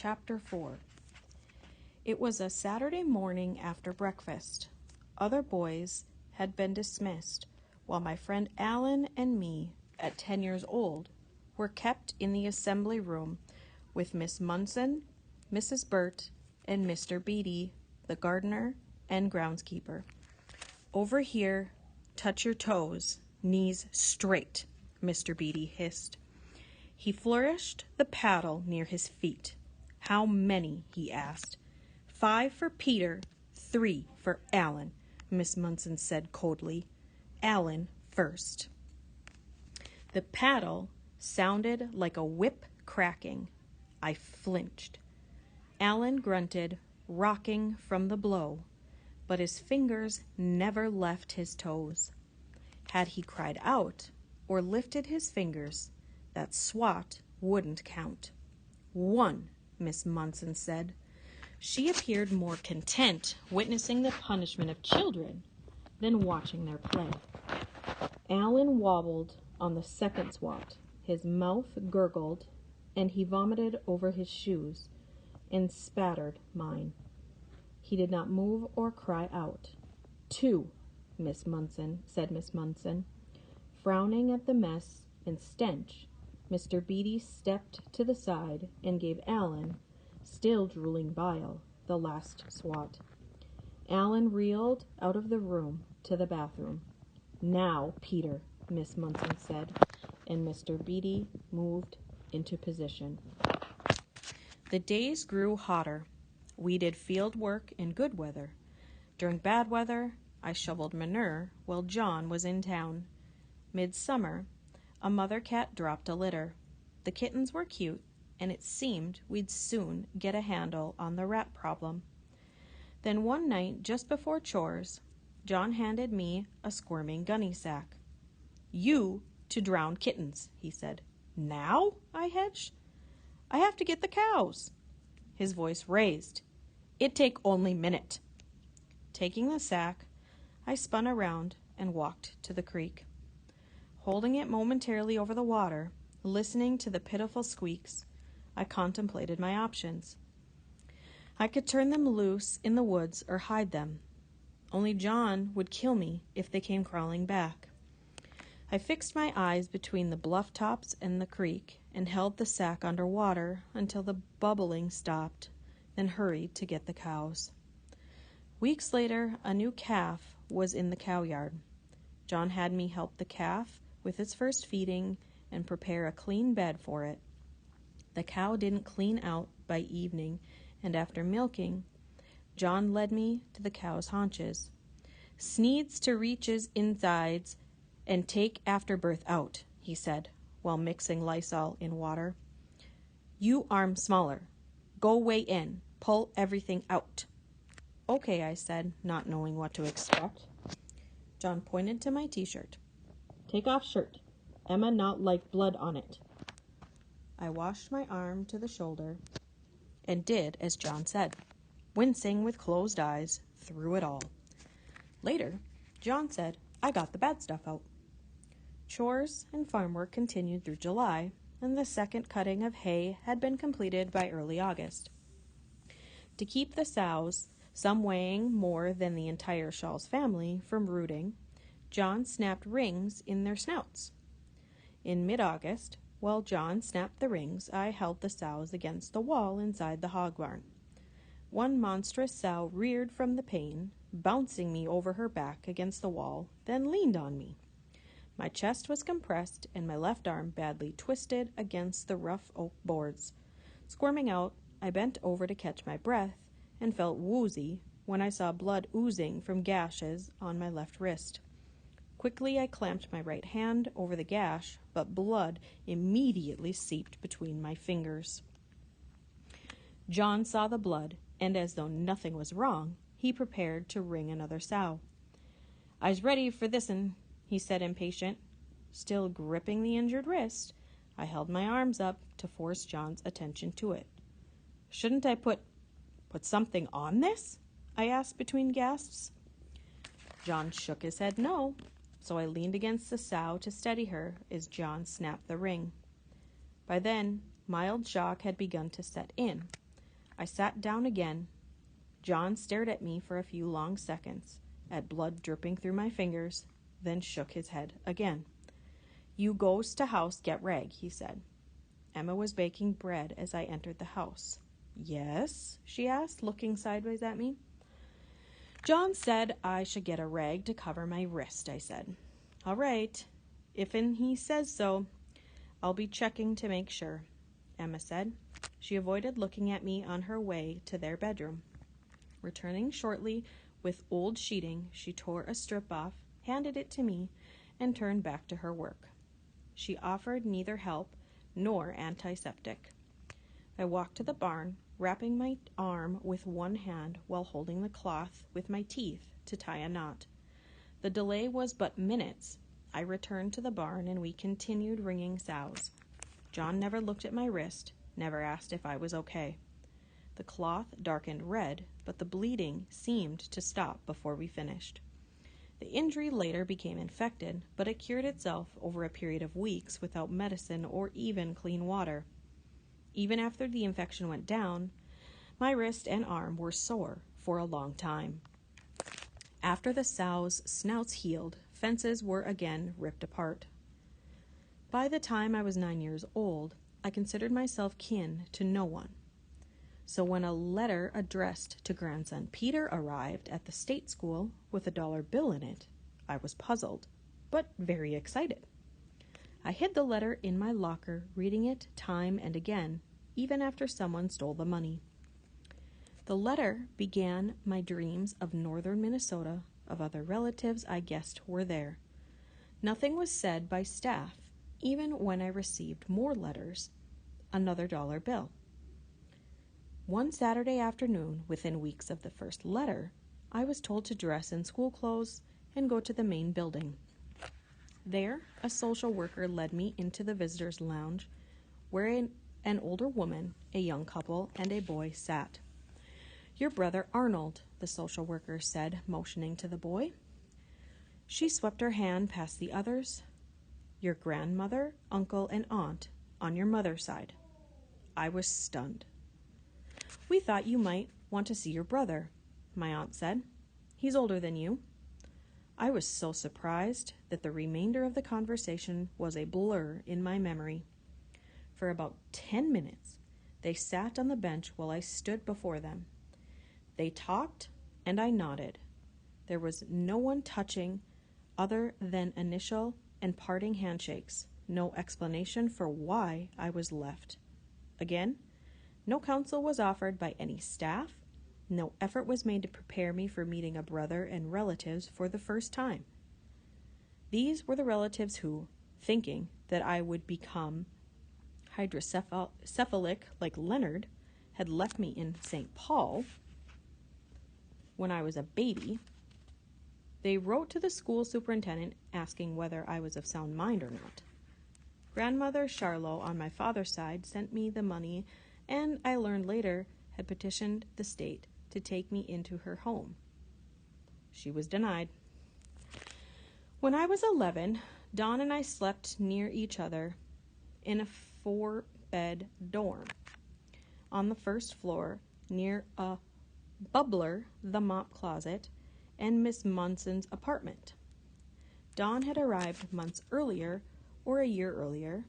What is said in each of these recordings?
Chapter 4. It was a Saturday morning after breakfast. Other boys had been dismissed, while my friend Alan and me, at 10 years old, were kept in the assembly room with Miss Munson, Mrs. Burt, and Mr. Beatty, the gardener and groundskeeper. "Over here, touch your toes, knees straight," Mr. Beatty hissed. He flourished the paddle near his feet. "How many?" he asked. 5 for Peter, 3 for Alan," Miss Munson said coldly. "Alan first." The paddle sounded like a whip cracking. I flinched. Alan grunted, rocking from the blow, but his fingers never left his toes. Had he cried out or lifted his fingers, that swat wouldn't count. 1, Miss Munson said. She appeared more content witnessing the punishment of children than watching their play. Alan wobbled on the second swat. His mouth gurgled, and he vomited over his shoes and spattered mine. He did not move or cry out. 2, Miss Munson, said Miss Munson. Frowning at the mess and stench, Mr. Beatty stepped to the side and gave Alan, still drooling bile, the last swat. Alan reeled out of the room to the bathroom. "Now, Peter," Miss Munson said, and Mr. Beatty moved into position. The days grew hotter. We did field work in good weather. During bad weather, I shoveled manure while John was in town. Midsummer, a mother cat dropped a litter. The kittens were cute, and it seemed we'd soon get a handle on the rat problem. Then one night, just before chores, John handed me a squirming gunny sack. "You to drown kittens," he said. "Now?" I hedged. "I have to get the cows." His voice raised. "It take only minute." Taking the sack, I spun around and walked to the creek. Holding it momentarily over the water, listening to the pitiful squeaks, I contemplated my options. I could turn them loose in the woods or hide them. Only John would kill me if they came crawling back. I fixed my eyes between the bluff tops and the creek and held the sack under water until the bubbling stopped, then hurried to get the cows. Weeks later, a new calf was in the cow yard. John had me help the calf with its first feeding and prepare a clean bed for it. The cow didn't clean out by evening, and after milking, John led me to the cow's haunches. "Sneeds to reaches insides and take afterbirth out," he said, while mixing Lysol in water. "You arm smaller. Go way in. Pull everything out." "Okay," I said, not knowing what to expect. John pointed to my t-shirt. "Take off shirt. Emma not like blood on it." I washed my arm to the shoulder and did as John said, wincing with closed eyes through it all. Later, John said, "I got the bad stuff out." Chores and farm work continued through July, and the second cutting of hay had been completed by early August. To keep the sows, some weighing more than the entire Shaw's family, from rooting, John snapped rings in their snouts. In mid-August, while John snapped the rings, I held the sows against the wall inside the hog barn. One monstrous sow reared from the pane, bouncing me over her back against the wall, then leaned on me. My chest was compressed and my left arm badly twisted against the rough oak boards. Squirming out, I bent over to catch my breath and felt woozy when I saw blood oozing from gashes on my left wrist. Quickly, I clamped my right hand over the gash, but blood immediately seeped between my fingers. John saw the blood, and as though nothing was wrong, he prepared to ring another sow. "I's ready for this'n," he said, impatient. Still gripping the injured wrist, I held my arms up to force John's attention to it. "Shouldn't I put something on this?" I asked between gasps. John shook his head no, so I leaned against the sow to steady her as John snapped the ring. By then, mild shock had begun to set in. I sat down again. John stared at me for a few long seconds, at blood dripping through my fingers, then shook his head again. "You goes to house get rag," he said. Emma was baking bread as I entered the house. "Yes?" she asked, looking sideways at me. "John said I should get a rag to cover my wrist," I said. "All right, if'n he says so. I'll be checking to make sure," Emma said. She avoided looking at me on her way to their bedroom. Returning shortly with old sheeting, she tore a strip off, handed it to me, and turned back to her work. She offered neither help nor antiseptic. I walked to the barn, wrapping my arm with one hand while holding the cloth with my teeth to tie a knot. The delay was but minutes. I returned to the barn and we continued wringing sows. John never looked at my wrist, never asked if I was okay. The cloth darkened red, but the bleeding seemed to stop before we finished. The injury later became infected, but it cured itself over a period of weeks without medicine or even clean water. Even after the infection went down, my wrist and arm were sore for a long time. After the sows' snouts healed, fences were again ripped apart. By the time I was 9 years old, I considered myself kin to no one. So when a letter addressed to grandson Peter arrived at the state school with a $1 bill in it, I was puzzled, but very excited. I hid the letter in my locker, reading it time and again, even after someone stole the money. The letter began my dreams of northern Minnesota, of other relatives I guessed were there. Nothing was said by staff, even when I received more letters, another $1 bill. One Saturday afternoon, within weeks of the first letter, I was told to dress in school clothes and go to the main building. There, a social worker led me into the visitors' lounge, where an older woman, a young couple, and a boy sat. "Your brother Arnold," the social worker said, motioning to the boy. She swept her hand past the others. "Your grandmother, uncle, and aunt on your mother's side." I was stunned. "We thought you might want to see your brother," my aunt said. "He's older than you." I was so surprised that the remainder of the conversation was a blur in my memory. For about 10 minutes, they sat on the bench while I stood before them. They talked, and I nodded. There was no one touching other than initial and parting handshakes, no explanation for why I was left. Again, no counsel was offered by any staff. No effort was made to prepare me for meeting a brother and relatives for the first time. These were the relatives who, thinking that I would become hydrocephalic like Leonard, had left me in St. Paul when I was a baby. They wrote to the school superintendent asking whether I was of sound mind or not. Grandmother Charlot on my father's side sent me the money, and I learned later had petitioned the state to take me into her home. She was denied. When I was 11, Dawn and I slept near each other in a 4-bed dorm on the first floor near a bubbler, the mop closet, and Miss Munson's apartment. Dawn had arrived months earlier, or a year earlier,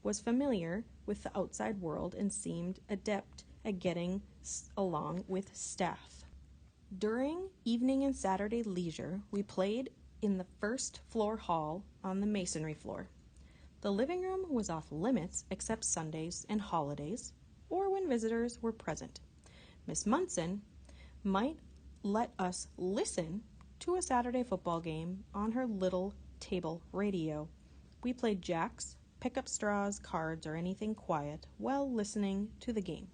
was familiar with the outside world, and seemed adept at getting along with staff. During evening and Saturday leisure, we played in the first floor hall on the masonry floor. The living room was off limits except Sundays and holidays, or when visitors were present. Miss Munson might let us listen to a Saturday football game on her little table radio. We played jacks, pick up straws, cards, or anything quiet while listening to the game.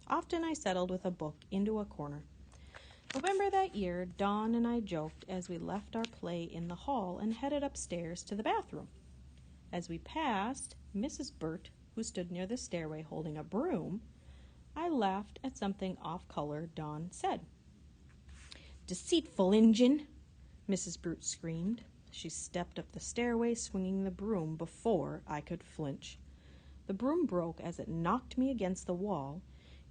Often I settled with a book into a corner. November that year, Dawn and I joked as we left our play in the hall and headed upstairs to the bathroom. As we passed Mrs. Burt, who stood near the stairway holding a broom, I laughed at something off-color Dawn said. "Deceitful Injun!" Mrs. Burt screamed. She stepped up the stairway, swinging the broom before I could flinch. The broom broke as it knocked me against the wall.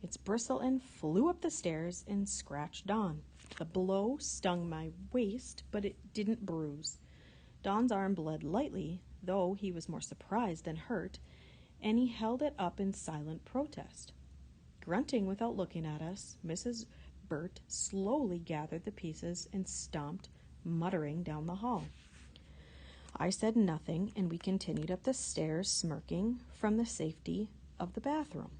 Its bristle end flew up the stairs and scratched Don. The blow stung my waist, but it didn't bruise. Don's arm bled lightly, though he was more surprised than hurt, and he held it up in silent protest. Grunting without looking at us, Mrs. Burt slowly gathered the pieces and stomped, muttering, down the hall. I said nothing, and we continued up the stairs, smirking from the safety of the bathroom.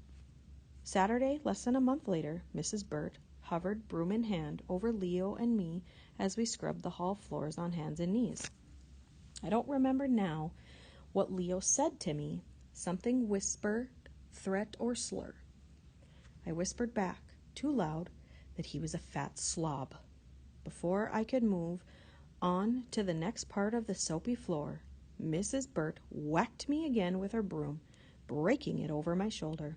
Saturday, less than a month later, Mrs. Burt hovered, broom in hand, over Leo and me as we scrubbed the hall floors on hands and knees. I don't remember now what Leo said to me, something whispered, threat, or slur. I whispered back, too loud, that he was a fat slob. Before I could move on to the next part of the soapy floor, Mrs. Burt whacked me again with her broom, breaking it over my shoulder.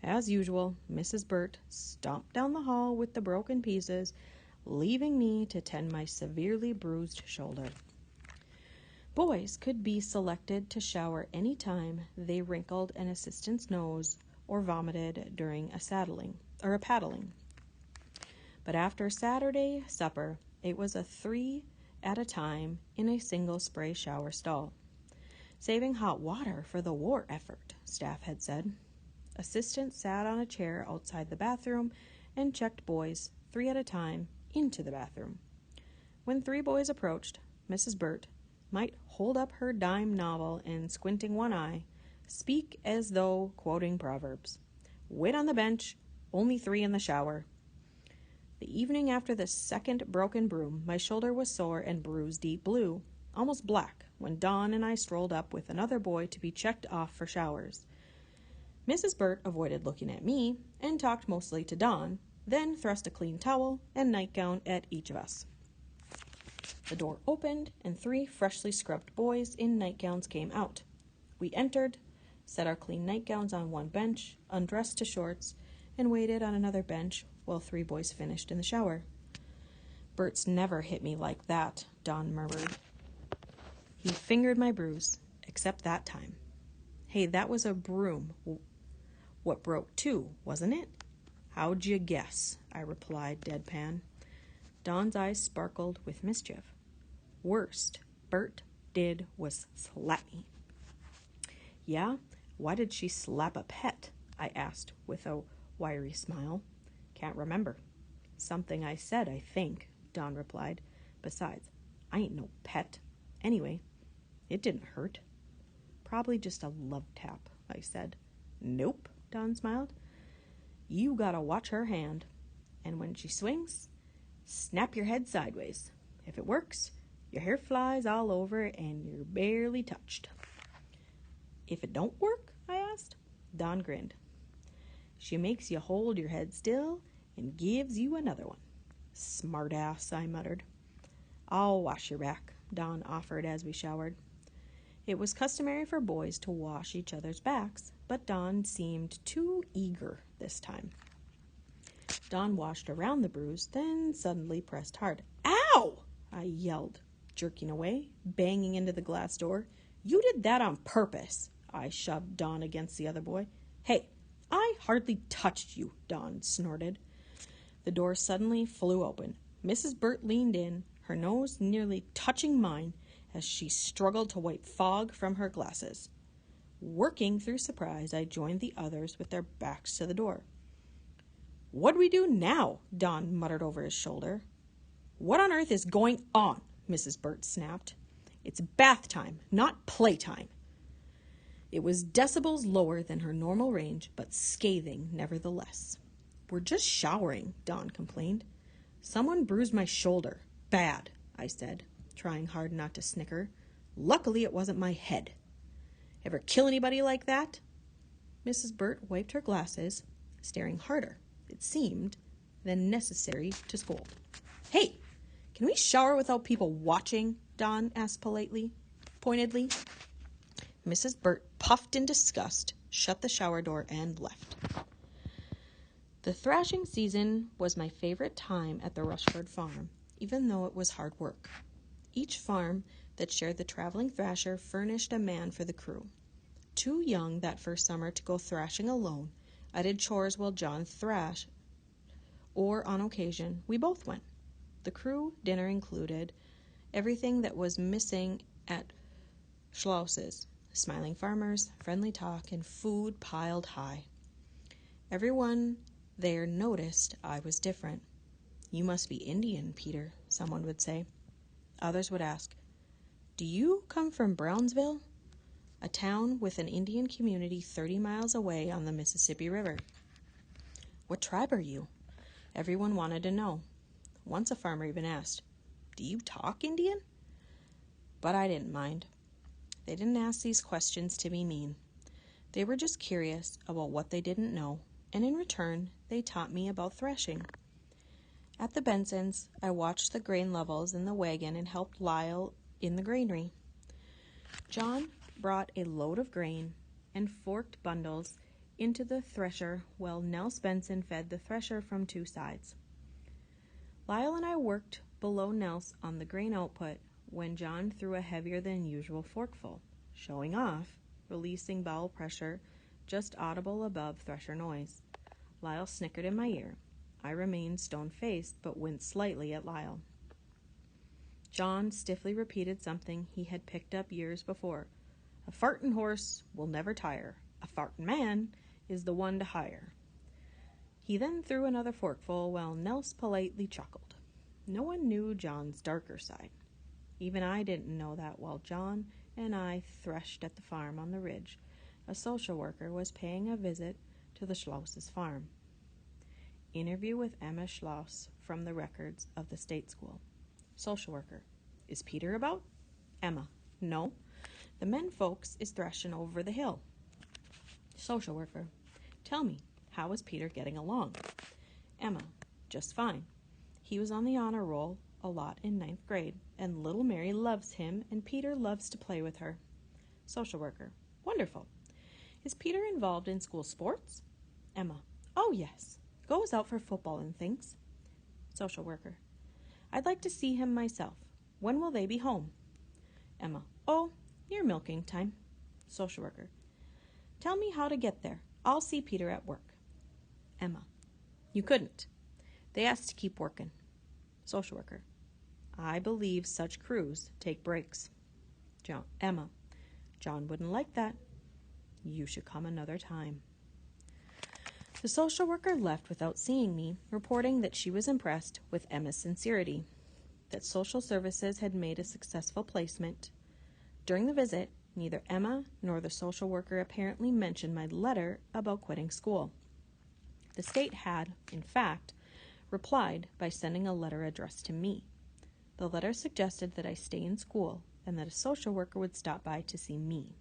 As usual, Mrs. Burt stomped down the hall with the broken pieces, leaving me to tend my severely bruised shoulder. Boys could be selected to shower any time they wrinkled an assistant's nose or vomited during a paddling. But after Saturday supper, it was a 3 at a time in a single spray shower stall. Saving hot water for the war effort, staff had said. Assistants sat on a chair outside the bathroom and checked boys 3 at a time into the bathroom. When 3 boys approached, Mrs. Burt might hold up her dime novel and, squinting one eye, speak as though quoting Proverbs. Wait on the bench, only 3 in the shower. The evening after the second broken broom, my shoulder was sore and bruised deep blue, almost black, when Don and I strolled up with another boy to be checked off for showers. Mrs. Burt avoided looking at me and talked mostly to Don, then thrust a clean towel and nightgown at each of us. The door opened, and 3 freshly scrubbed boys in nightgowns came out. We entered, set our clean nightgowns on one bench, undressed to shorts, and waited on another bench while 3 boys finished in the shower. Bert's never hit me like that, Don murmured. He fingered my bruise, except that time. Hey, that was a broom. What broke too, wasn't it? How'd you guess? I replied, deadpan. Don's eyes sparkled with mischief. Worst Bert did was slap me. Yeah? Why did she slap a pet? I asked with a wiry smile. Can't remember. Something I said, I think, Don replied. Besides, I ain't no pet. Anyway, it didn't hurt. Probably just a love tap, I said. Nope, Don smiled. You gotta watch her hand. And when she swings, snap your head sideways. If it works, your hair flies all over and you're barely touched. If it don't work? I asked. Don grinned. She makes you hold your head still and gives you another one. Smart ass, I muttered. I'll wash your back, Don offered as we showered. It was customary for boys to wash each other's backs, but Don seemed too eager this time. Don washed around the bruise, then suddenly pressed hard. Ow! I yelled, jerking away, banging into the glass door. You did that on purpose. I shoved Don against the other boy. Hey, I hardly touched you, Don snorted. The door suddenly flew open. Mrs. Burt leaned in, her nose nearly touching mine, as she struggled to wipe fog from her glasses. Working through surprise, I joined the others with their backs to the door. What do we do now? Don muttered over his shoulder. What on earth is going on? Mrs. Burt snapped. It's bath time, not playtime. It was decibels lower than her normal range, but scathing nevertheless. We're just showering, Don complained. Someone bruised my shoulder. Bad, I said, trying hard not to snicker. Luckily it wasn't my head. Ever kill anybody like that? Mrs. Burt wiped her glasses, staring harder, it seemed, than necessary to scold. Hey, can we shower without people watching? Don asked pointedly. Mrs. Burt puffed in disgust, shut the shower door, and left. The thrashing season was my favorite time at the Rushford farm, even though it was hard work. Each farm that shared the traveling thrasher furnished a man for the crew. Too young that first summer to go thrashing alone, I did chores while John thrashed, or on occasion, we both went. The crew dinner included everything that was missing at Schloss's: smiling farmers, friendly talk, and food piled high. Everyone there noticed I was different. "You must be Indian, Peter," someone would say. Others would ask, "Do you come from Brownsville?" a town with an Indian community 30 miles away on the Mississippi River. "What tribe are you?" Everyone wanted to know. Once a farmer even asked, "Do you talk Indian?" But I didn't mind. They didn't ask these questions to be mean. They were just curious about what they didn't know, and in return, they taught me about threshing. At the Bensons, I watched the grain levels in the wagon and helped Lyle in the granary. John brought a load of grain and forked bundles into the thresher while Nels Benson fed the thresher from two sides. Lyle and I worked below Nels on the grain output when John threw a heavier than usual forkful, showing off, releasing bowel pressure just audible above thresher noise. Lyle snickered in my ear. I remained stone-faced but winced slightly at Lyle. John stiffly repeated something he had picked up years before. "A fartin' horse will never tire. A fartin' man is the one to hire." He then threw another forkful while Nels politely chuckled. No one knew John's darker side. Even I didn't know that while John and I threshed at the farm on the ridge, a social worker was paying a visit to the Schloss's farm. Interview with Emma Schloss from the records of the state school. Social worker: "Is Peter about?" Emma: "No. The men folks is threshing over the hill." Social worker: "Tell me, how is Peter getting along?" Emma: "Just fine. He was on the honor roll a lot in 9th grade, and little Mary loves him, and Peter loves to play with her." Social worker: "Wonderful. Is Peter involved in school sports?" Emma: "Oh, yes. Goes out for football and things." Social worker: "I'd like to see him myself. When will they be home?" Emma: "Oh, near milking time." Social worker: "Tell me how to get there. I'll see Peter at work." Emma: "You couldn't. They asked to keep working." Social worker: "I believe such crews take breaks." Emma: "John wouldn't like that. You should come another time." The social worker left without seeing me, reporting that she was impressed with Emma's sincerity, that social services had made a successful placement. During the visit, neither Emma nor the social worker apparently mentioned my letter about quitting school. The state had, in fact, replied by sending a letter addressed to me. The letter suggested that I stay in school and that a social worker would stop by to see me.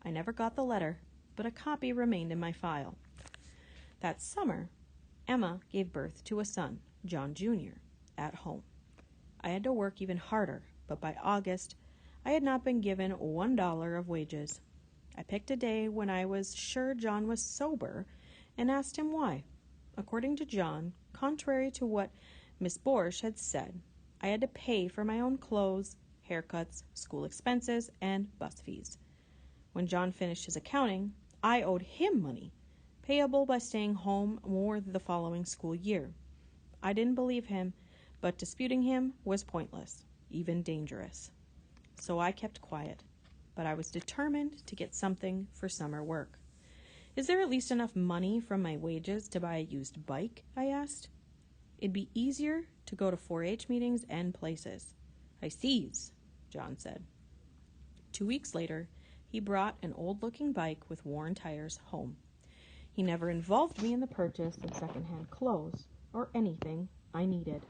I never got the letter, but a copy remained in my file. That summer, Emma gave birth to a son, John Jr., at home. I had to work even harder, but by August, I had not been given $1 of wages. I picked a day when I was sure John was sober and asked him why. According to John, contrary to what Miss Borsch had said, I had to pay for my own clothes, haircuts, school expenses, and bus fees. When John finished his accounting, I owed him money, payable by staying home more the following school year. I didn't believe him, but disputing him was pointless, even dangerous. So I kept quiet, but I was determined to get something for summer work. "Is there at least enough money from my wages to buy a used bike?" I asked. "It'd be easier to go to 4-H meetings and places." "I sees," John said. 2 weeks later, he brought an old-looking bike with worn tires home. He never involved me in the purchase of secondhand clothes or anything I needed.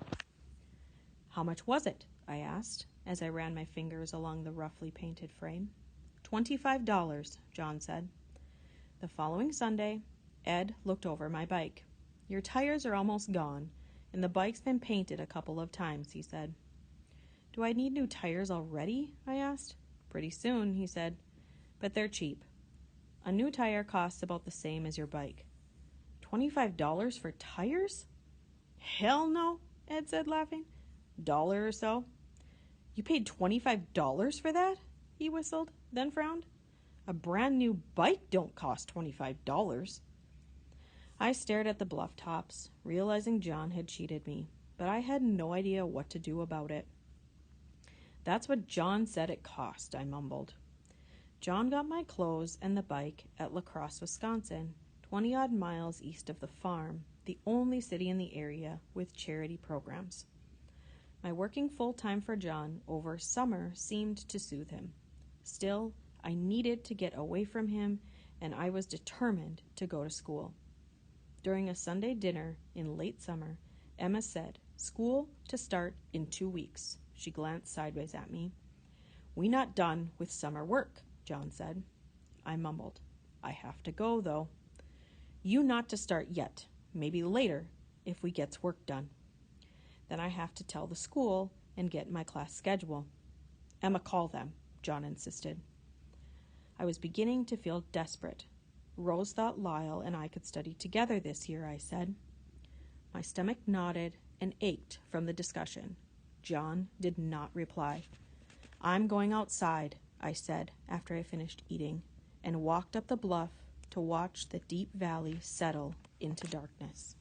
"How much was it?" I asked, as I ran my fingers along the roughly painted frame. $25, John said. The following Sunday, Ed looked over my bike. "Your tires are almost gone, and the bike's been painted a couple of times," he said. "Do I need new tires already?" I asked. "Pretty soon," he said, "but they're cheap. A new tire costs about the same as your bike." $25 for tires? "Hell no," Ed said, laughing. $1 or so. "You paid $25 for that?" he whistled, then frowned. "A brand new bike don't cost $25. I stared at the bluff tops, realizing John had cheated me, but I had no idea what to do about it. "That's what John said it cost," I mumbled. John got my clothes and the bike at Locust, Wisconsin, 20-odd miles east of the farm, the only city in the area with charity programs. My working full-time for John over summer seemed to soothe him. Still, I needed to get away from him, and I was determined to go to school. During a Sunday dinner in late summer, Emma said, "School to start in 2 weeks." She glanced sideways at me. "We not done with summer work," John said. I mumbled, "I have to go, though." "You not to start yet. Maybe later, if we gets work done." "Then I have to tell the school and get my class schedule." "Emma, call them," John insisted. I was beginning to feel desperate. "Rose thought Lyle and I could study together this year," I said. My stomach nodded and ached from the discussion. John did not reply. "I'm going outside," I said after I finished eating, and walked up the bluff to watch the deep valley settle into darkness.